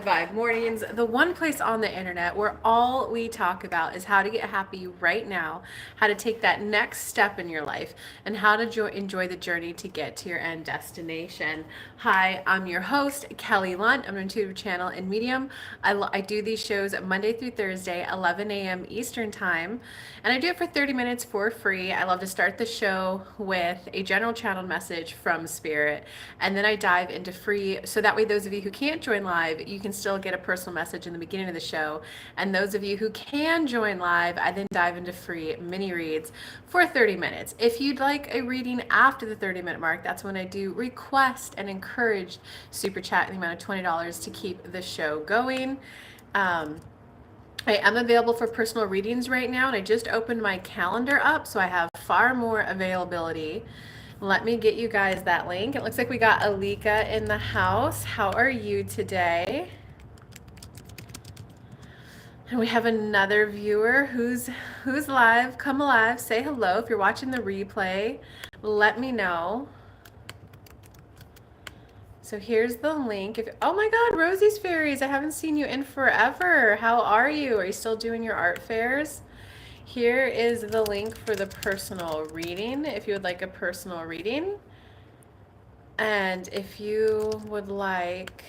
Vibe Mornings, the one place on the internet where all we talk about is how to get happy right now, how to take that next step in your life, and how to enjoy the journey to get to your end destination. Hi, I'm your host, Kelly Lunt. I'm an intuitive channel and medium. I do these shows Monday through Thursday, 11 a.m. Eastern Time, and I do it for 30 minutes for free. I love to start the show with a general channel message from Spirit, and then I dive into free, so that way those of you who can't join live, you can still get a personal message in the beginning of the show. And those of you who can join live, I then dive into free mini reads for 30 minutes. If you'd like a reading after the 30-minute mark, that's when I do request and encourage super chat in the amount of $20 to keep the show going. I am available for personal readings right now, and I just opened my calendar up, so I have far more availability. Let me get you guys that link. It looks like we got Alika in the house. How are you today? And we have another viewer who's live. Come alive. Say hello. If you're watching the replay, let me know. So here's the link. Oh my God, Rosie's Fairies, I haven't seen you in forever. How are you? Are you still doing your art fairs? Here is the link for the personal reading if you would like a personal reading. And if you would like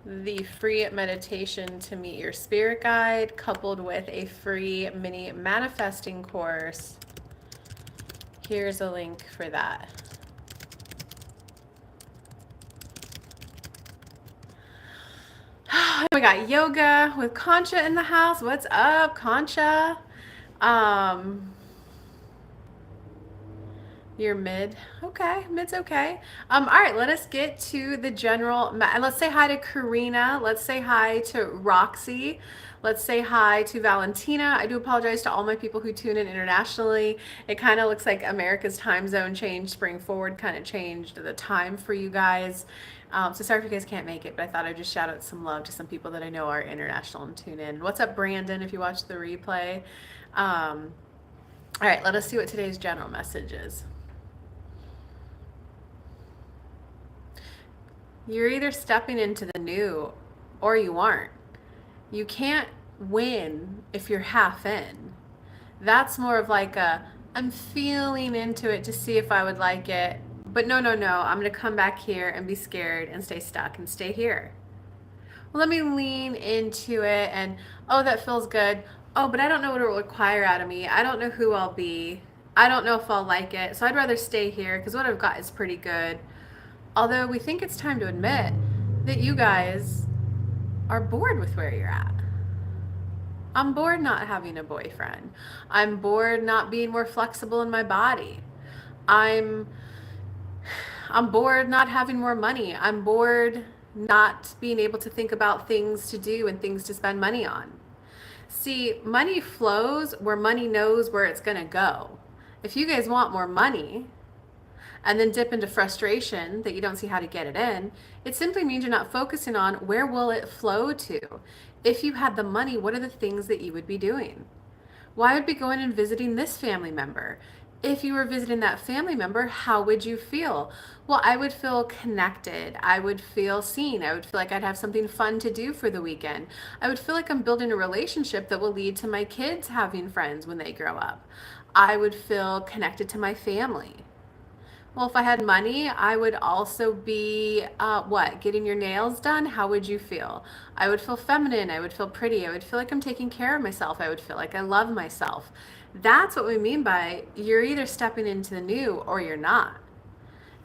the free meditation to meet your spirit guide coupled with a free mini manifesting course, here's a link for that. We got yoga with Concha in the house. What's up, Concha? You're mid. Okay, mid's okay. All right, let us get to the general. Let's say hi to Karina. Let's say hi to Roxy. Let's say hi to Valentina. I do apologize to all my people who tune in internationally. It kind of looks like America's time zone changed, spring forward kind of changed the time for you guys. So sorry if you guys can't make it, but I thought I'd just shout out some love to some people that I know are international and tune in. What's up, Brandon, if you watch the replay? All right, let us see what today's general message is. You're either stepping into the new or you aren't. You can't win if you're half in. That's more of like I'm feeling into it to see if I would like it. But no, I'm going to come back here and be scared and stay stuck and stay here. Well, let me lean into it and, oh, that feels good. Oh, but I don't know what it will require out of me. I don't know who I'll be. I don't know if I'll like it. So I'd rather stay here because what I've got is pretty good. Although we think it's time to admit that you guys are bored with where you're at. I'm bored not having a boyfriend. I'm bored not being more flexible in my body. I'm bored not having more money. I'm bored not being able to think about things to do and things to spend money on. See, money flows where money knows where it's going to go. If you guys want more money, and then dip into frustration that you don't see how to get it in, it simply means you're not focusing on where will it flow to. If you had the money, what are the things that you would be doing? Why would be going and visiting this family member? If you were visiting that family member, how would you feel? Well, I would feel connected. I would feel seen. I would feel like I'd have something fun to do for the weekend. I would feel like I'm building a relationship that will lead to my kids having friends when they grow up. I would feel connected to my family. Well, if I had money, I would also be, getting your nails done? How would you feel? I would feel feminine. I would feel pretty. I would feel like I'm taking care of myself. I would feel like I love myself. That's what we mean by you're either stepping into the new or you're not.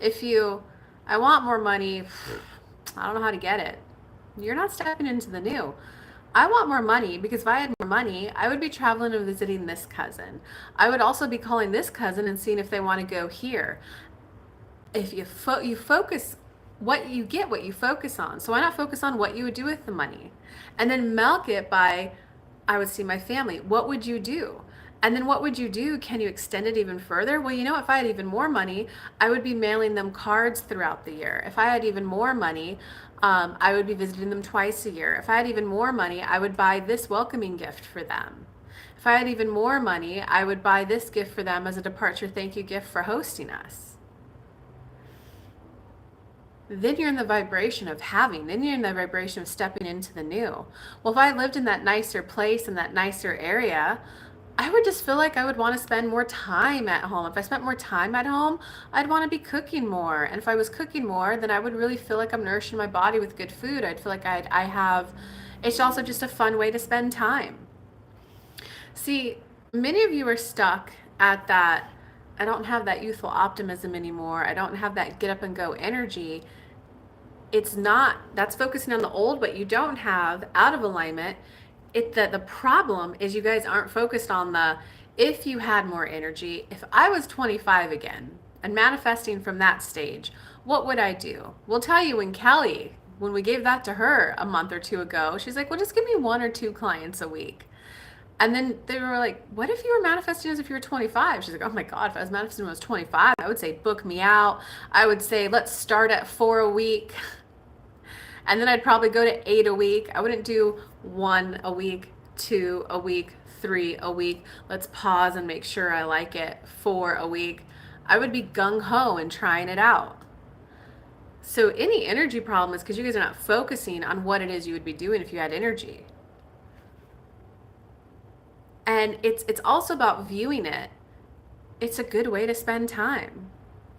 I want more money, I don't know how to get it. You're not stepping into the new. I want more money because if I had more money, I would be traveling and visiting this cousin. I would also be calling this cousin and seeing if they want to go here. If you focus, what you get, what you focus on. So why not focus on what you would do with the money and then milk it by, I would see my family. What would you do? And then what would you do? Can you extend it even further? Well, if I had even more money, I would be mailing them cards throughout the year. If I had even more money, I would be visiting them twice a year. If I had even more money, I would buy this welcoming gift for them. If I had even more money, I would buy this gift for them as a departure thank you gift for hosting us. then you're in the vibration of having, then you're in the vibration of stepping into the new. Well, if I lived in that nicer place in that nicer area, I would just feel like I would want to spend more time at home. If I spent more time at home, I'd want to be cooking more. And if I was cooking more, then I would really feel like I'm nourishing my body with good food. I'd feel like I have, it's also just a fun way to spend time. See, many of you are stuck at that. I don't have that youthful optimism anymore. I don't have that get up and go energy. It's not, that's focusing on the old, what you don't have, out of alignment. The problem is you guys aren't focused on the, if you had more energy, if I was 25 again and manifesting from that stage, what would I do? We'll tell you, when we gave that to her a month or two ago, she's like, well, just give me 1 or 2 clients a week. And then they were like, what if you were manifesting as if you were 25? She's like, oh my God, if I was manifesting when I was 25, I would say, book me out. I would say, let's start at 4 a week. And then I'd probably go to 8 a week. I wouldn't do 1 a week, 2 a week, 3 a week. Let's pause and make sure I like it. 4 a week. I would be gung ho and trying it out. So any energy problem is because you guys are not focusing on what it is you would be doing if you had energy. And it's also about viewing it. It's a good way to spend time.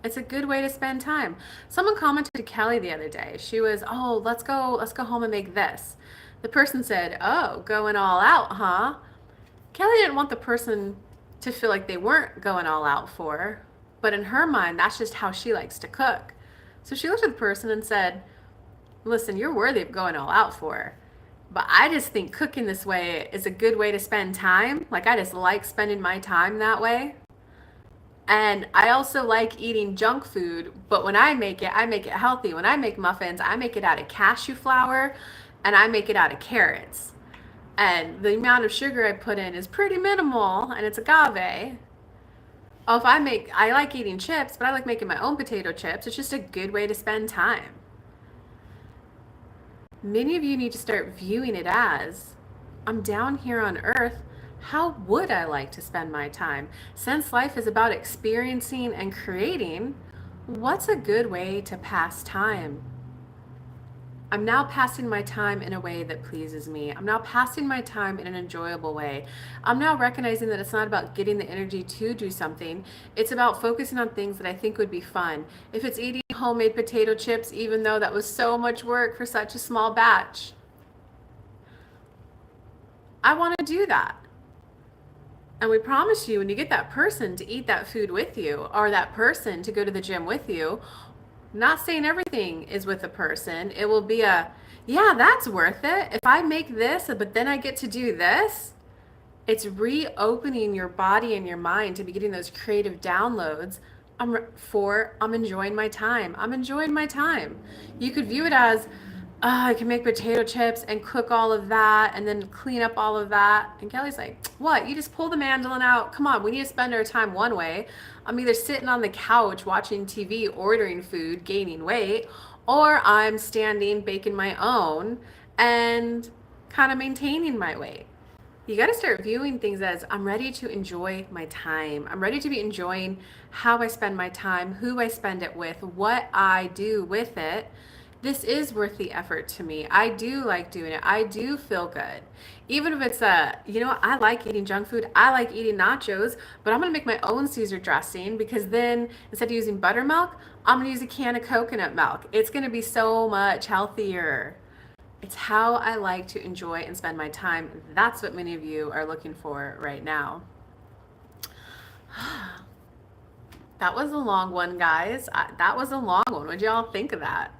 It's a good way to spend time. Someone commented to Kelly the other day. She was, oh, let's go home and make this. The person said, oh, going all out, huh? Kelly didn't want the person to feel like they weren't going all out for her, but in her mind, that's just how she likes to cook. So she looked at the person and said, listen, you're worthy of going all out for her. But I just think cooking this way is a good way to spend time. Like, I just like spending my time that way. And I also like eating junk food, but when I make it healthy. When I make muffins, I make it out of cashew flour and I make it out of carrots. And the amount of sugar I put in is pretty minimal and it's agave. Oh, I like eating chips, but I like making my own potato chips. It's just a good way to spend time. Many of you need to start viewing it as, I'm down here on earth. How would I like to spend my time? Since life is about experiencing and creating, what's a good way to pass time? I'm now passing my time in a way that pleases me. I'm now passing my time in an enjoyable way. I'm now recognizing that it's not about getting the energy to do something. It's about focusing on things that I think would be fun. If it's eating homemade potato chips, even though that was so much work for such a small batch, I want to do that. And we promise you, when you get that person to eat that food with you, or that person to go to the gym with you, not saying everything is with a person. It will be a, yeah, that's worth it. If I make this, but then I get to do this, it's reopening your body and your mind to be getting those creative downloads. I'm enjoying my time. I'm enjoying my time. You could view it as, I can make potato chips and cook all of that and then clean up all of that. And Kelly's like, what? You just pull the mandolin out. Come on, we need to spend our time one way. I'm either sitting on the couch watching TV, ordering food, gaining weight, or I'm standing, baking my own and kind of maintaining my weight. You got to start viewing things as, I'm ready to enjoy my time. I'm ready to be enjoying how I spend my time, who I spend it with, what I do with it. This is worth the effort to me. I do like doing it. I do feel good. Even if it's I like eating junk food. I like eating nachos, but I'm going to make my own Caesar dressing because then instead of using buttermilk, I'm going to use a can of coconut milk. It's going to be so much healthier. It's how I like to enjoy and spend my time. That's what many of you are looking for right now. That was a long one, guys. That was a long one. What did y'all think of that?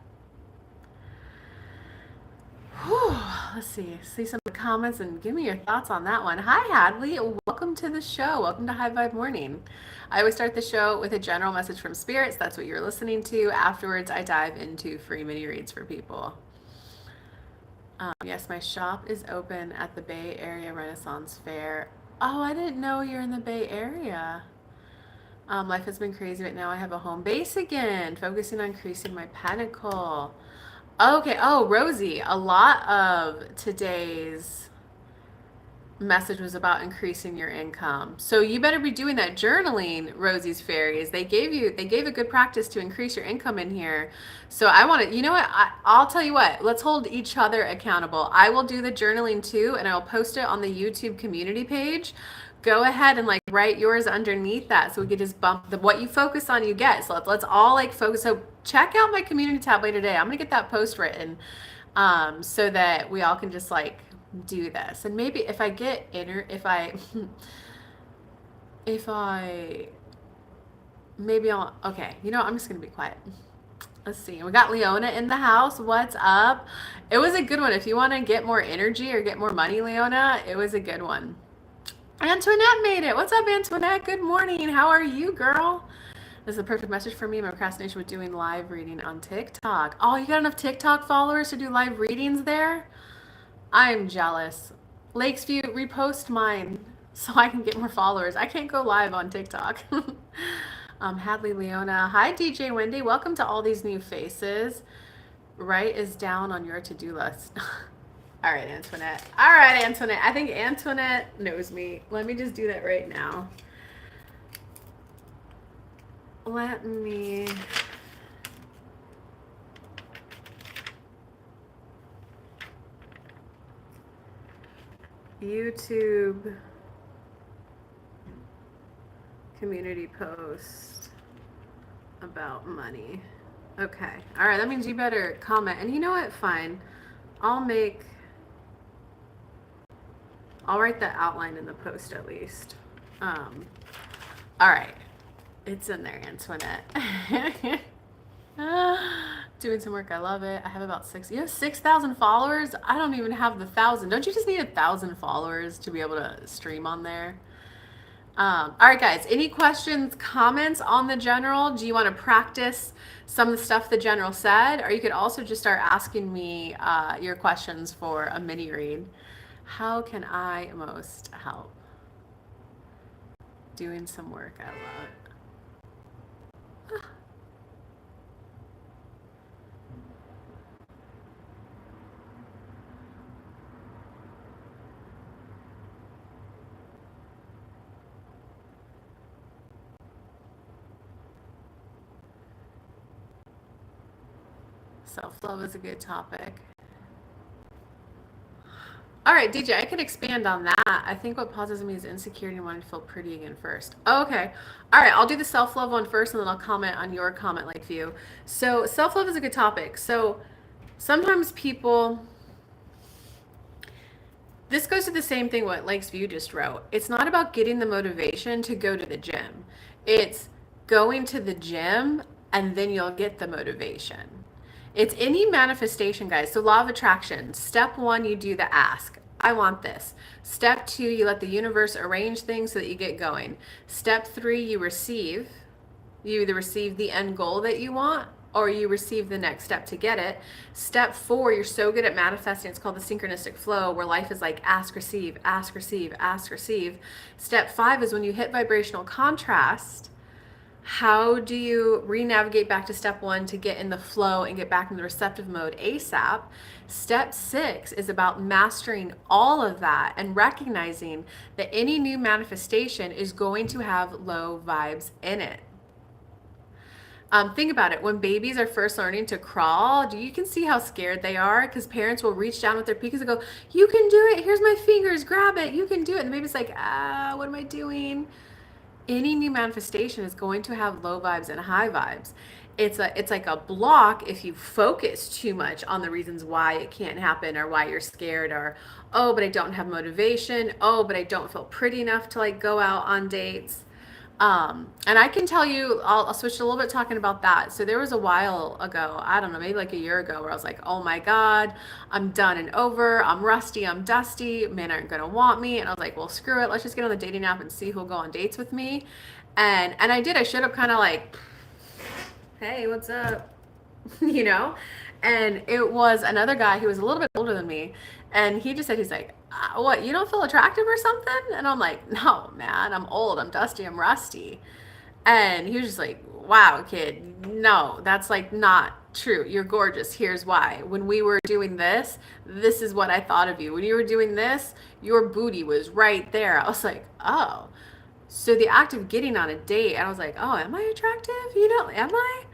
Whew, let's see some comments and give me your thoughts on that one. Hi, Hadley. Welcome to the show. Welcome to High Vibe Morning. I always start the show with a general message from spirits. That's what you're listening to. Afterwards, I dive into free mini reads for people. Yes, my shop is open at the Bay Area Renaissance Fair. Oh, I didn't know you're in the Bay Area. Life has been crazy, but now I have a home base again, focusing on increasing my pentacle. Okay. Oh, Rosie, a lot of today's message was about increasing your income. So you better be doing that journaling, Rosie's Fairies. They gave a good practice to increase your income in here. So I want to, you know what? I'll tell you what, let's hold each other accountable. I will do the journaling too, and I'll post it on the YouTube community page. Go ahead and like write yours underneath that so we could just bump the what you focus on you get. So let's all like focus. So check out my community tab later today. I'm gonna get that post written so that we all can just like do this. And maybe if I get if I if I maybe I'll okay, you know, I'm just gonna be quiet. Let's see. We got Leona in the house. What's up? It was a good one. If you want to get more energy or get more money, Leona, it was a good one. Antoinette made it. What's up, Antoinette? Good morning. How are you, girl? This is the perfect message for me. My procrastination with doing live reading on TikTok. Oh, you got enough TikTok followers to do live readings there? I'm jealous. Lakesview, repost mine so I can get more followers. I can't go live on TikTok. Hadley Leona. Hi, DJ Wendy. Welcome to all these new faces. Write is down on your to-do list. All right, Antoinette. All right, Antoinette. I think Antoinette knows me. Let me just do that right now. Let me... YouTube community post about money. Okay. All right. That means you better comment. And you know what? Fine. I'll write the outline in the post at least. All right. It's in there, Antoinette. Doing some work. I love it. I have about you have 6,000 followers. I don't even have the 1,000. Don't you just need 1,000 followers to be able to stream on there? All right, guys, any questions, comments on the general? Do you want to practice some of the stuff the general said? Or you could also just start asking me your questions for a mini read. How can I most help? Doing some work I love. Self-love is a good topic. All right, DJ, I could expand on that. I think what pauses me is insecurity and wanting to feel pretty again first. Oh, okay. All right, I'll do the self-love one first, and then I'll comment on your comment, Lakeview. So self-love is a good topic. So sometimes people... This goes to the same thing what Lakeview just wrote. It's not about getting the motivation to go to the gym. It's going to the gym, and then you'll get the motivation. It's any manifestation, guys. So law of attraction. Step 1, you do the ask. I want this. Step 2, you let the universe arrange things so that you get going. Step 3, you receive. You either receive the end goal that you want or you receive the next step to get it. Step 4, you're so good at manifesting. It's called the synchronistic flow, where life is like ask, receive, ask, receive, ask, receive. Step 5 is when you hit vibrational contrast. How do you re-navigate back to step 1 to get in the flow and get back in the receptive mode ASAP? Step 6 is about mastering all of that and recognizing that any new manifestation is going to have low vibes in it. Think about it. When babies are first learning to crawl, you can see how scared they are, because parents will reach down with their pinkies and go, you can do it. Here's my fingers. Grab it. You can do it. And the baby's like, what am I doing? Any new manifestation is going to have low vibes and high vibes. It's like a block if you focus too much on the reasons why it can't happen, or why you're scared, or, oh, but I don't have motivation. Oh, but I don't feel pretty enough to like go out on dates. And I can tell you, I'll switch a little bit talking about that. So there was a while ago, I don't know, maybe like a year ago, where I was like, oh my God, I'm done and over. I'm rusty. I'm dusty. Men aren't going to want me. And I was like, well, screw it. Let's just get on the dating app and see who'll go on dates with me. And I did. I showed up kind of like, hey, what's up? You know? And it was another guy who was a little bit older than me. And he just said, he's like, what, you don't feel attractive or something? And I'm like, no, man, I'm old, I'm dusty, I'm rusty. And he was just like, wow, kid, no, that's like not true, you're gorgeous. Here's why. When we were doing this, this is what I thought of you. When you were doing this, your booty was right there. I was like, oh. So the act of getting on a date, I was like, oh, am I attractive? Am I?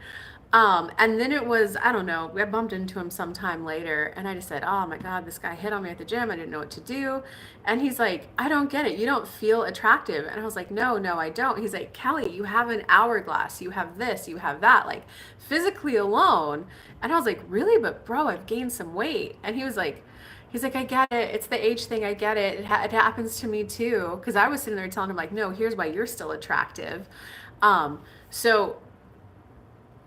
And then it was, I don't know, I bumped into him sometime later and I just said, oh my God, this guy hit on me at the gym. I didn't know what to do. And he's like, I don't get it. You don't feel attractive. And I was like, no, I don't. He's like, Kelly, you have an hourglass. You have this, you have that, like physically alone. And I was like, really? But bro, I've gained some weight. And he's like, I get it. It's the age thing. I get it. It happens to me too. Cause I was sitting there telling him like, no, here's why you're still attractive. So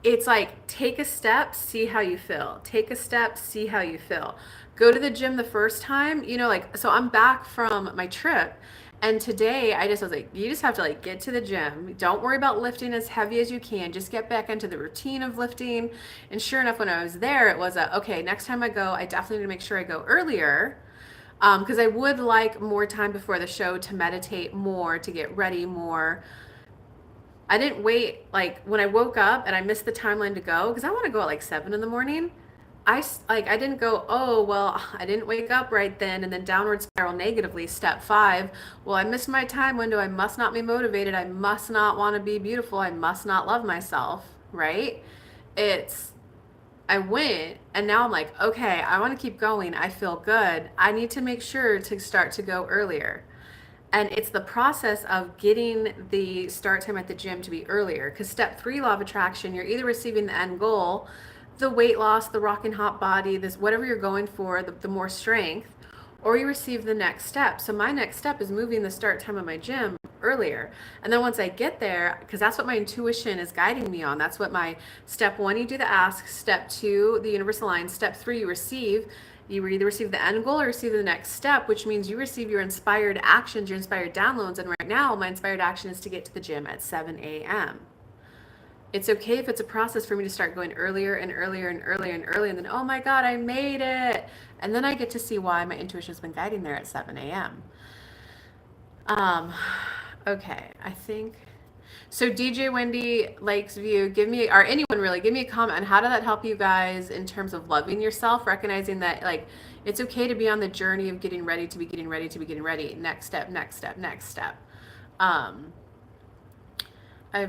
it's like, take a step, see how you feel. Take a step, see how you feel. Go to the gym the first time, like, so I'm back from my trip. And today I was like, you just have to like get to the gym. Don't worry about lifting as heavy as you can. Just get back into the routine of lifting. And sure enough, when I was there, it was okay, next time I go, I definitely need to make sure I go earlier. Because I would like more time before the show to meditate more, to get ready more. I didn't wait, like when I woke up and I missed the timeline to go, because I want to go at like 7 in the morning. I didn't go, oh, well, I didn't wake up right then, and then downward spiral negatively, step 5. Well, I missed my time window. I must not be motivated. I must not want to be beautiful. I must not love myself, right? I went and now I'm like, okay, I want to keep going. I feel good. I need to make sure to start to go earlier. And it's the process of getting the start time at the gym to be earlier. Because step 3, law of attraction, you're either receiving the end goal, the weight loss, the rocking hot body, this whatever you're going for, the more strength, or you receive the next step. So my next step is moving the start time of my gym earlier. And then once I get there, because that's what my intuition is guiding me on, that's what my step 1, you do the ask, step 2, the universe aligns, step 3, you receive. You either receive the end goal or receive the next step, which means you receive your inspired actions, your inspired downloads. And right now, my inspired action is to get to the gym at 7 a.m. It's okay if it's a process for me to start going earlier and earlier and earlier and earlier. And then, oh my God, I made it. And then I get to see why my intuition has been guiding there at 7 a.m. Okay, I think. So DJ Wendy Lakesview, or anyone really, give me a comment on how did that help you guys in terms of loving yourself, recognizing that like it's okay to be on the journey of getting ready to be getting ready to be getting ready. Next step, next step, next step. I've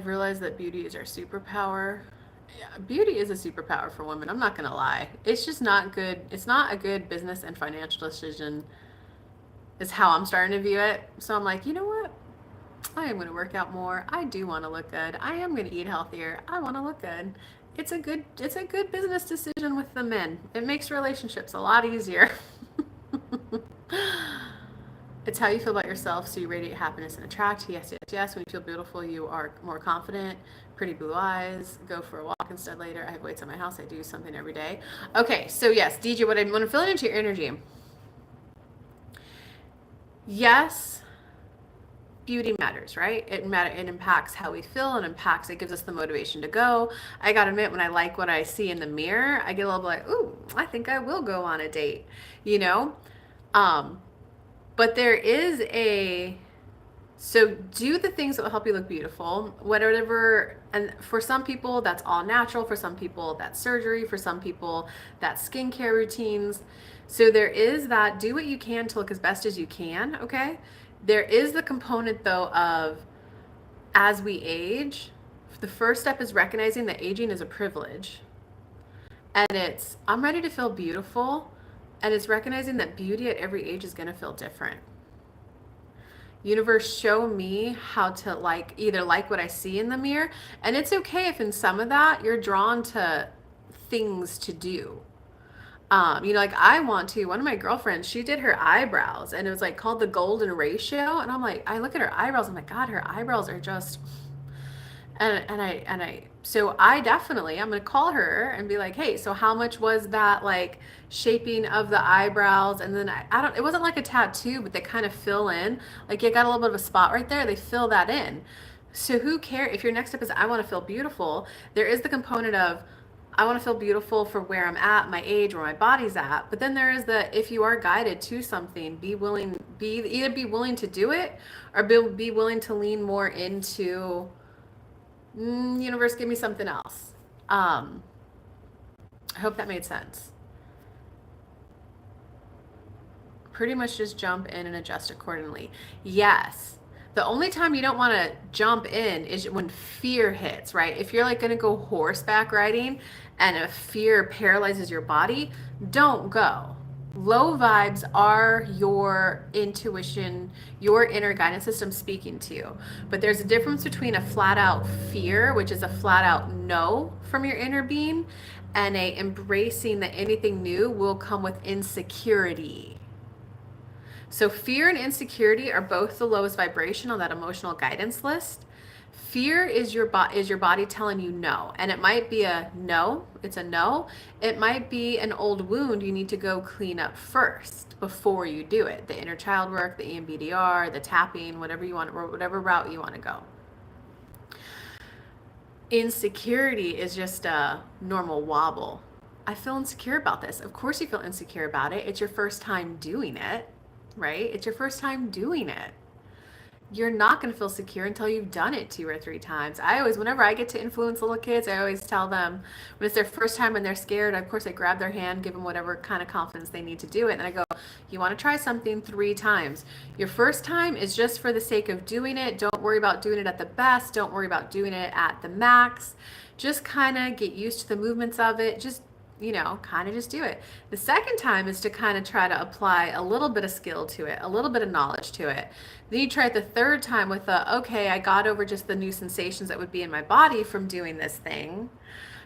realized that beauty is our superpower. Yeah, beauty is a superpower for women. I'm not gonna lie. It's just not good. It's not a good business and financial decision is how I'm starting to view it. So I'm like, you know what? I am going to work out more. I do want to look good. I am going to eat healthier. I want to look good. It's a good business decision with the men. It makes relationships a lot easier. It's how you feel about yourself, so you radiate happiness and attract. Yes, yes, yes. When you feel beautiful, you are more confident. Pretty blue eyes. Go for a walk instead later. I have weights on my house. I do something every day. Okay, so yes, DJ, what I want to fill it into your energy. Yes, beauty matters, right? It impacts how we feel, and it gives us the motivation to go. I gotta admit, when I like what I see in the mirror, I get a little bit like, ooh, I think I will go on a date, but there is so do the things that will help you look beautiful, whatever. And for some people, that's all natural. For some people, that's surgery. For some people, that's skincare routines. So there is that. Do what you can to look as best as you can, okay? There is the component, though, of as we age, the first step is recognizing that aging is a privilege. And I'm ready to feel beautiful. And it's recognizing that beauty at every age is going to feel different. Universe, show me how to either like what I see in the mirror. And it's okay if in some of that you're drawn to things to do. Like one of my girlfriends, she did her eyebrows and it was like called the golden ratio. And I'm like, I look at her eyebrows, I'm like, God, her eyebrows are just, so I'm going to call her and be like, hey, so how much was that like shaping of the eyebrows? And then it wasn't like a tattoo, but they kind of fill in, like you got a little bit of a spot right there. They fill that in. So who cares if your next step is, I want to feel beautiful. There is the component of, I want to feel beautiful for where I'm at, my age, where my body's at. But then there is if you are guided to something, either be willing to do it or be willing to lean more into, universe, give me something else. I hope that made sense. Pretty much just jump in and adjust accordingly. Yes. The only time you don't want to jump in is when fear hits, right? If you're like going to go horseback riding and if fear paralyzes your body, don't go. Low vibes are your intuition, your inner guidance system speaking to you. But there's a difference between a flat out fear, which is a flat out no from your inner being, and a embracing that anything new will come with insecurity. So fear and insecurity are both the lowest vibration on that emotional guidance list. Fear is your body telling you no, and it might be a no. It's a no. It might be an old wound you need to go clean up first before you do it. The inner child work, the EMBDR, the tapping, whatever you want, or whatever route you want to go. Insecurity is just a normal wobble. I feel insecure about this. Of course you feel insecure about it. It's your first time doing it, right? It's your first time doing it. You're not going to feel secure until you've done it 2 or 3 times. Whenever I get to influence little kids, I always tell them when it's their first time and they're scared, of course I grab their hand, give them whatever kind of confidence they need to do it. And I go, you want to try something 3 times. Your first time is just for the sake of doing it. Don't worry about doing it at the best. Don't worry about doing it at the max. Just kind of get used to the movements of it. Just kind of just do it. The second time is to kind of try to apply a little bit of skill to it, a little bit of knowledge to it. Then you try it the third time with okay, I got over just the new sensations that would be in my body from doing this thing.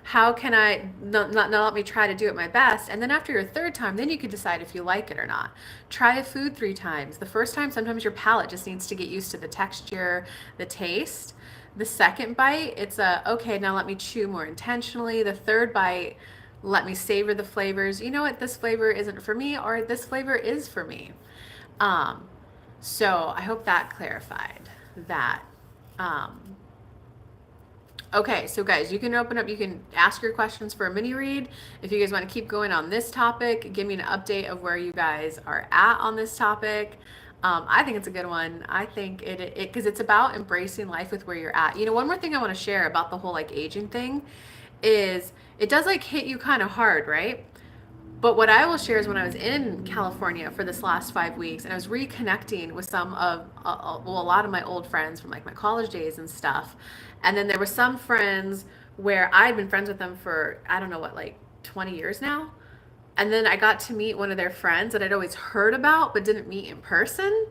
How can I not let me try to do it my best? And then after your third time, then you can decide if you like it or not. Try a food 3 times. The first time, sometimes your palate just needs to get used to the texture, the taste. The second bite, it's okay, now let me chew more intentionally. The third bite, let me savor the flavors. You know what? This flavor isn't for me, or this flavor is for me. So I hope that clarified that. Okay, so guys, you can you can ask your questions for a mini read. If you guys want to keep going on this topic, give me an update of where you guys are at on this topic. I think it's a good one. I think because it's about embracing life with where you're at. One more thing I want to share about the whole like aging thing is it does like hit you kind of hard, right? But what I will share is when I was in California for this last 5 weeks and I was reconnecting with some of, a lot of my old friends from like my college days and stuff. And then there were some friends where I'd been friends with them for, I don't know what, like 20 years now. And then I got to meet one of their friends that I'd always heard about but didn't meet in person.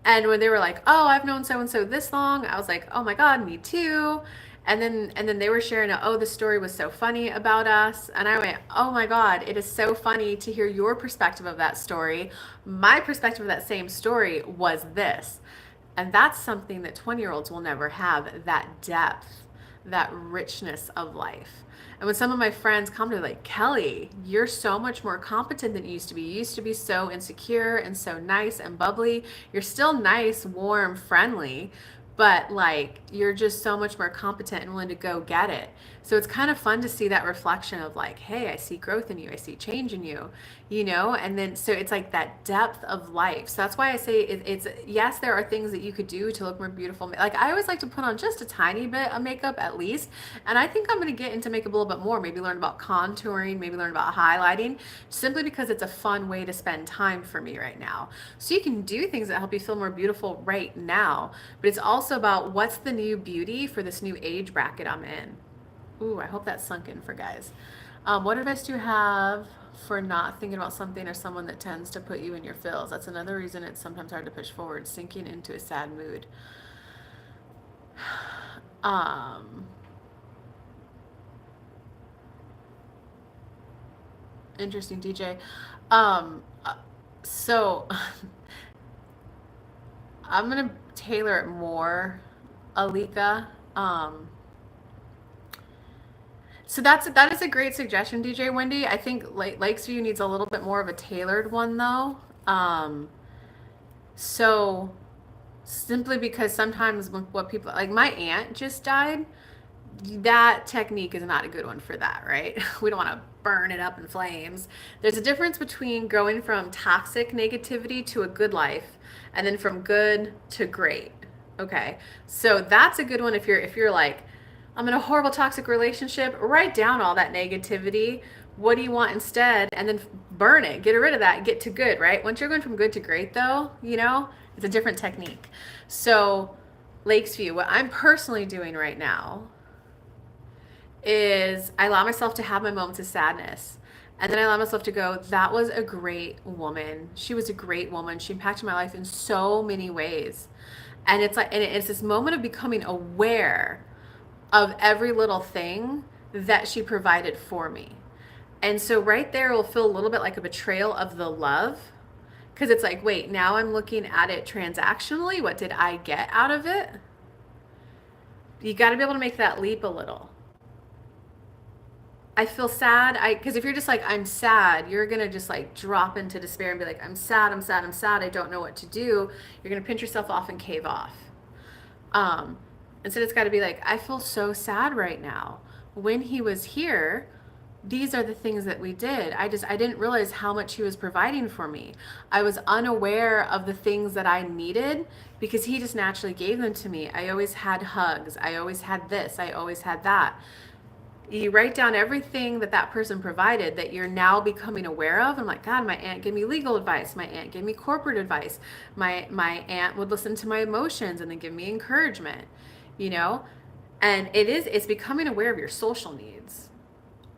And when they were like, oh, I've known so and so this long, I was like, oh my God, me too. And then they were sharing, oh, the story was so funny about us. And I went, oh my God, it is so funny to hear your perspective of that story. My perspective of that same story was this. And that's something that 20-year-olds will never have, that depth, that richness of life. And when some of my friends come to me like, Kelly, you're so much more competent than you used to be. You used to be so insecure and so nice and bubbly. You're still nice, warm, friendly, but like you're just so much more competent and willing to go get it. So it's kind of fun to see that reflection of like, hey, I see growth in you, I see change in you, and then so it's like that depth of life. So that's why I say it's yes, there are things that you could do to look more beautiful. Like I always like to put on just a tiny bit of makeup at least, and I think I'm going to get into makeup a little bit more, maybe learn about contouring, maybe learn about highlighting, simply because it's a fun way to spend time for me right now. So you can do things that help you feel more beautiful right now, but it's also about what's the new beauty for this new age bracket I'm in. Ooh, I hope that's sunk in for guys. What advice do you have for not thinking about something or someone that tends to put you in your feels? That's another reason it's sometimes hard to push forward, sinking into a sad mood. Interesting, DJ. So I'm gonna tailor it more, Alika. So that is a great suggestion, DJ Wendy. I think Lakesview needs a little bit more of a tailored one though. So simply because sometimes what people like, my aunt just died. That technique is not a good one for that, right? We don't want to burn it up in flames. There's a difference between going from toxic negativity to a good life, and then from good to great. Okay, so that's a good one if you're like, I'm in a horrible toxic relationship. Write down all that negativity. What do you want instead? And then burn it. Get rid of that. Get to good, right? Once you're going from good to great, though, it's a different technique. So, Lakesview, what I'm personally doing right now is I allow myself to have my moments of sadness. And then I allow myself to go, that was a great woman. She was a great woman. She impacted my life in so many ways. And it's this moment of becoming aware of every little thing that she provided for me. And so right there will feel a little bit like a betrayal of the love, because it's like, wait, now I'm looking at it transactionally. What did I get out of it? You got to be able to make that leap a little. I feel sad. Because if you're just like, I'm sad, you're going to just like drop into despair and be like, I'm sad, I'm sad, I'm sad. I don't know what to do. You're going to pinch yourself off and cave off. Instead, it's got to be like, I feel so sad right now. When he was here, these are the things that we did. I didn't realize how much he was providing for me. I was unaware of the things that I needed because he just naturally gave them to me. I always had hugs. I always had this. I always had that. You write down everything that person provided that you're now becoming aware of. I'm like, God, my aunt gave me legal advice. My aunt gave me corporate advice. My aunt would listen to my emotions and then give me encouragement, and it's becoming aware of your social needs.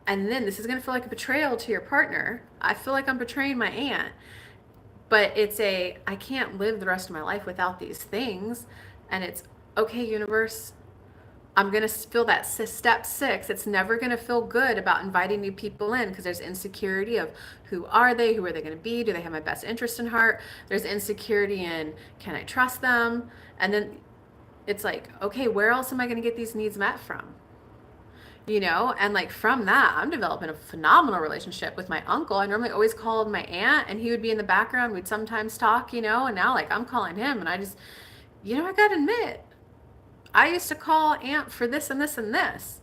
And then this is going to feel like a betrayal to your partner. I feel like I'm betraying my aunt, but I can't live the rest of my life without these things. And it's okay, universe, I'm going to feel that step 6. It's never going to feel good about inviting new people in because there's insecurity of who are they going to be? Do they have my best interest in heart? There's insecurity in, can I trust them? And then it's like, okay, where else am I going to get these needs met from? And like from that, I'm developing a phenomenal relationship with my uncle. I normally always called my aunt and he would be in the background. We'd sometimes talk, and now like I'm calling him and I just, I got to admit, I used to call aunt for this and this and this.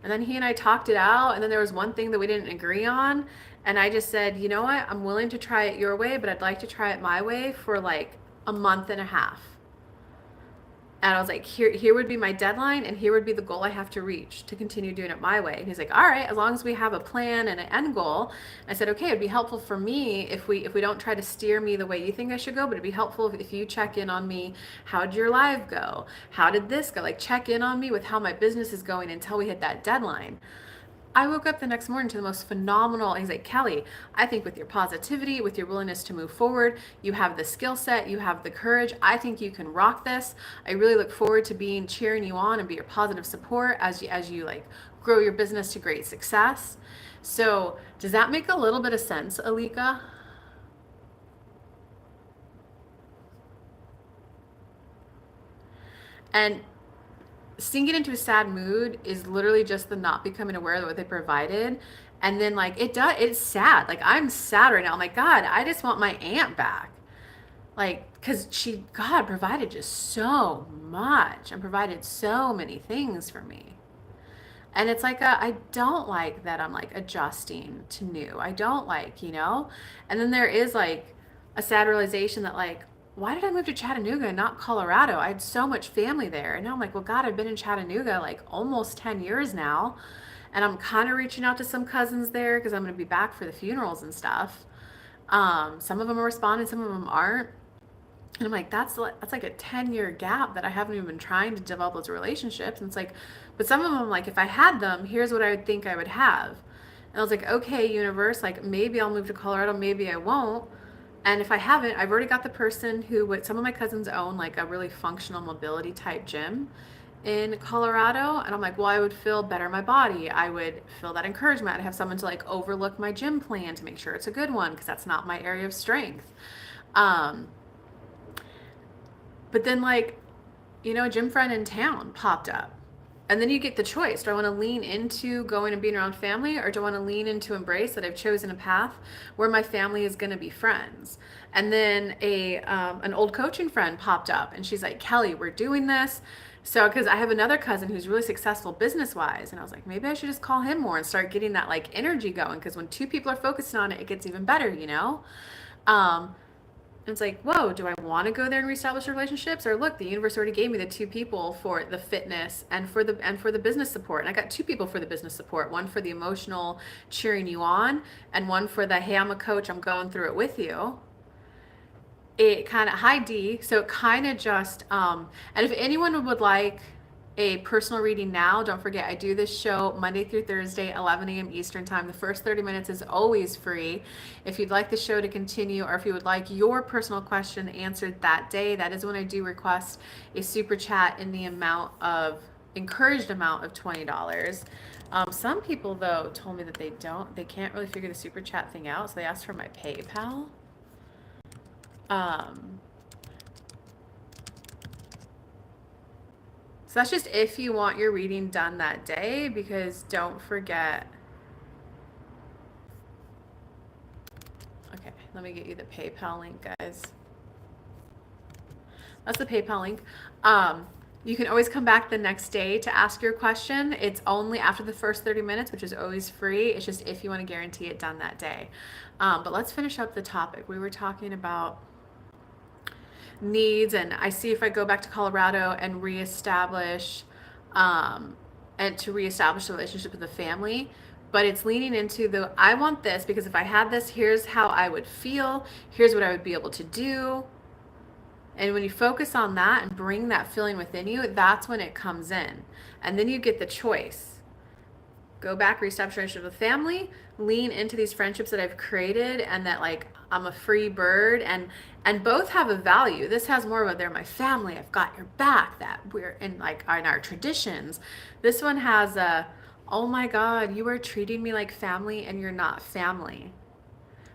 And then he and I talked it out. And then there was one thing that we didn't agree on. And I just said, you know what? I'm willing to try it your way, but I'd like to try it my way for like a month and a half. And I was like, here would be my deadline and here would be the goal I have to reach to continue doing it my way. And he's like, all right, as long as we have a plan and an end goal. I said, okay, it'd be helpful for me if we don't try to steer me the way you think I should go, but it'd be helpful if you check in on me. How'd your live go? How did this go? Like check in on me with how my business is going until we hit that deadline. I woke up the next morning to the most phenomenal. He's like, Kelly, I think with your positivity, with your willingness to move forward, you have the skill set, you have the courage. I think you can rock this. I really look forward to cheering you on and be your positive support as you like grow your business to great success. So does that make a little bit of sense, Alika? And sinking into a sad mood is literally just the not becoming aware of what they provided. And then like it's sad. Like I'm sad right now. I'm like, God, I just want my aunt back. Like, because God provided just so much and provided so many things for me. And it's like, I don't like that I'm like adjusting to new. I don't like, and then there is like a sad realization that like, why did I move to Chattanooga and not Colorado? I had so much family there. And now I'm like, well, God, I've been in Chattanooga like almost 10 years now. And I'm kind of reaching out to some cousins there because I'm going to be back for the funerals and stuff. Some of them are responding, some of them aren't. And I'm like, that's like a 10-year gap that I haven't even been trying to develop those relationships. And it's like, but some of them, like, if I had them, here's what I would think I would have. And I was like, okay, universe, like maybe I'll move to Colorado, maybe I won't. And if I haven't, I've already got the person some of my cousins own like a really functional mobility type gym in Colorado. And I'm like, well, I would feel better in my body. I would feel that encouragement. I'd have someone to like overlook my gym plan to make sure it's a good one because that's not my area of strength. But then like, a gym friend in town popped up. And then you get the choice. Do I want to lean into going and being around family, or do I want to lean into embrace that I've chosen a path where my family is going to be friends? And then an old coaching friend popped up and she's like, Kelly, we're doing this. So, because I have another cousin who's really successful business-wise, and I was like, maybe I should just call him more and start getting that like energy going. Because when two people are focused on it, it gets even better, And it's like, whoa, do I want to go there and reestablish relationships? Or look, the universe already gave me the two people for the fitness and for the business support. And I got two people for the business support. One for the emotional cheering you on, and one for the, hey, I'm a coach, I'm going through it with you. It kind of, hi D. So it kind of just and if anyone would like a personal reading now, don't forget I do this show Monday through Thursday, 11 a.m. Eastern time. The first 30 minutes is always free. If you'd like the show to continue, or if you would like your personal question answered that day, that is when I do request a super chat in the amount of encouraged amount of $20. Some people though told me that they can't really figure the super chat thing out, so they asked for my PayPal. Um, so that's just if you want your reading done that day, because don't forget. Okay, let me get you the PayPal link, guys. That's the PayPal link. You can always come back the next day to ask your question. It's only after the first 30 minutes, which is always free. It's just if you want to guarantee it done that day. But let's finish up the topic. We were talking about needs, and I see if I go back to Colorado and reestablish the relationship with the family, but it's leaning into the, I want this because if I had this, here's how I would feel, here's what I would be able to do. And when you focus on that and bring that feeling within you, that's when it comes in. And then you get the choice. Go back, reestablish relationship with family, lean into these friendships that I've created, and that like I'm a free bird, and both have a value. This has more of a, they're my family, I've got your back, that we're in like in our traditions. This one has a, oh my God, you are treating me like family and you're not family.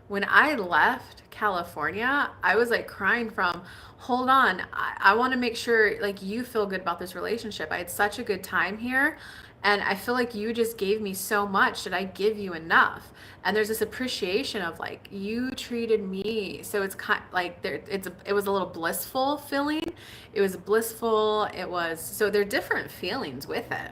When I left California, I was like crying from, hold on, I want to make sure like you feel good about this relationship. I had such a good time here, and I feel like you just gave me so much. Did I give you enough? And there's this appreciation of like, you treated me. So it's kind of like it was a little blissful feeling. It was blissful. It was, so there are different feelings with it.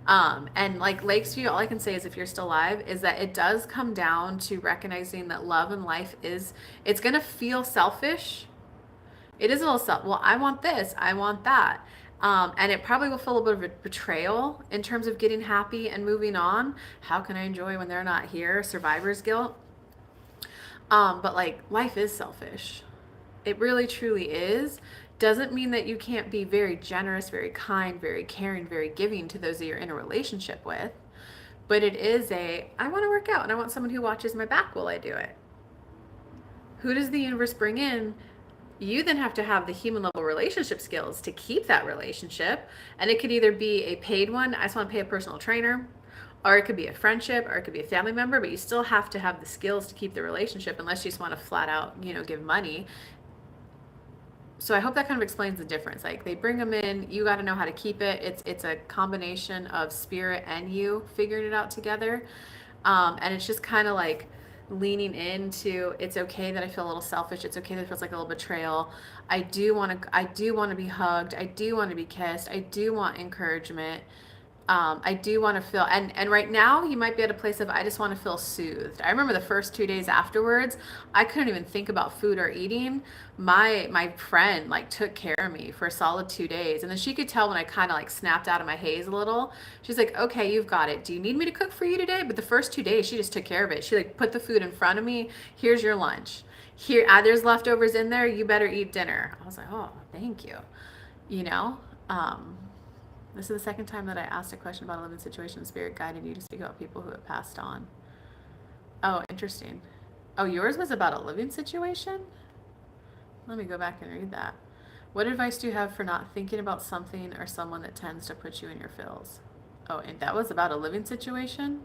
And like Lakesview, all I can say is if you're still alive, is that it does come down to recognizing that love and life is, it's going to feel selfish. It is a little self. Well, I want this, I want that. And it probably will feel a bit of a betrayal in terms of getting happy and moving on. How can I enjoy when they're not here? Survivor's guilt. But like life is selfish. It really truly is. Doesn't mean that you can't be very generous, very kind, very caring, very giving to those that you're in a relationship with. But it is a, I want to work out and I want someone who watches my back while I do it. Who does the universe bring in? You then have to have the human level relationship skills to keep that relationship. And it could either be a paid one, I just want to pay a personal trainer, or it could be a friendship, or it could be a family member, but you still have to have the skills to keep the relationship unless you just want to flat out, give money. So I hope that kind of explains the difference. Like they bring them in, you got to know how to keep it. It's a combination of spirit and you figuring it out together. And it's just kind of like leaning into, it's okay that I feel a little selfish. It's okay that it feels like a little betrayal. I do want to be hugged. I do want to be kissed. I do want encouragement. I do want to feel, and right now you might be at a place of, I just want to feel soothed. I remember the first 2 days afterwards, I couldn't even think about food or eating. My friend like took care of me for a solid 2 days. And then she could tell when I kind of like snapped out of my haze a little. She's like, okay, you've got it. Do you need me to cook for you today? But the first 2 days, she just took care of it. She like put the food in front of me. Here's your lunch. Here, there's leftovers in there. You better eat dinner. I was like, oh, thank you. You know, this is the second time that I asked a question about a living situation. Spirit guided you to speak about people who have passed on. Oh, interesting. Oh, yours was about a living situation? Let me go back and read that. What advice do you have for not thinking about something or someone that tends to put you in your feels? Oh, and that was about a living situation?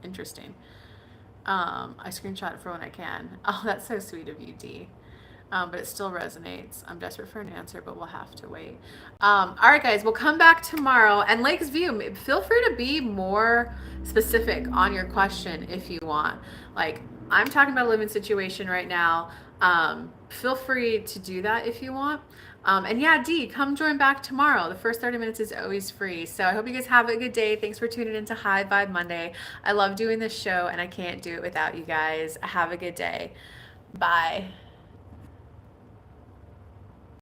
Interesting. I screenshot it for when I can. Oh, that's so sweet of you, Dee. But it still resonates. I'm desperate for an answer, but we'll have to wait. All right, guys, we'll come back tomorrow. And Lakesview, feel free to be more specific on your question if you want. Like, I'm talking about a living situation right now. Feel free to do that if you want. And yeah, Dee, come join back tomorrow. The first 30 minutes is always free. So I hope you guys have a good day. Thanks for tuning into High Vibe Monday. I love doing this show, and I can't do it without you guys. Have a good day. Bye.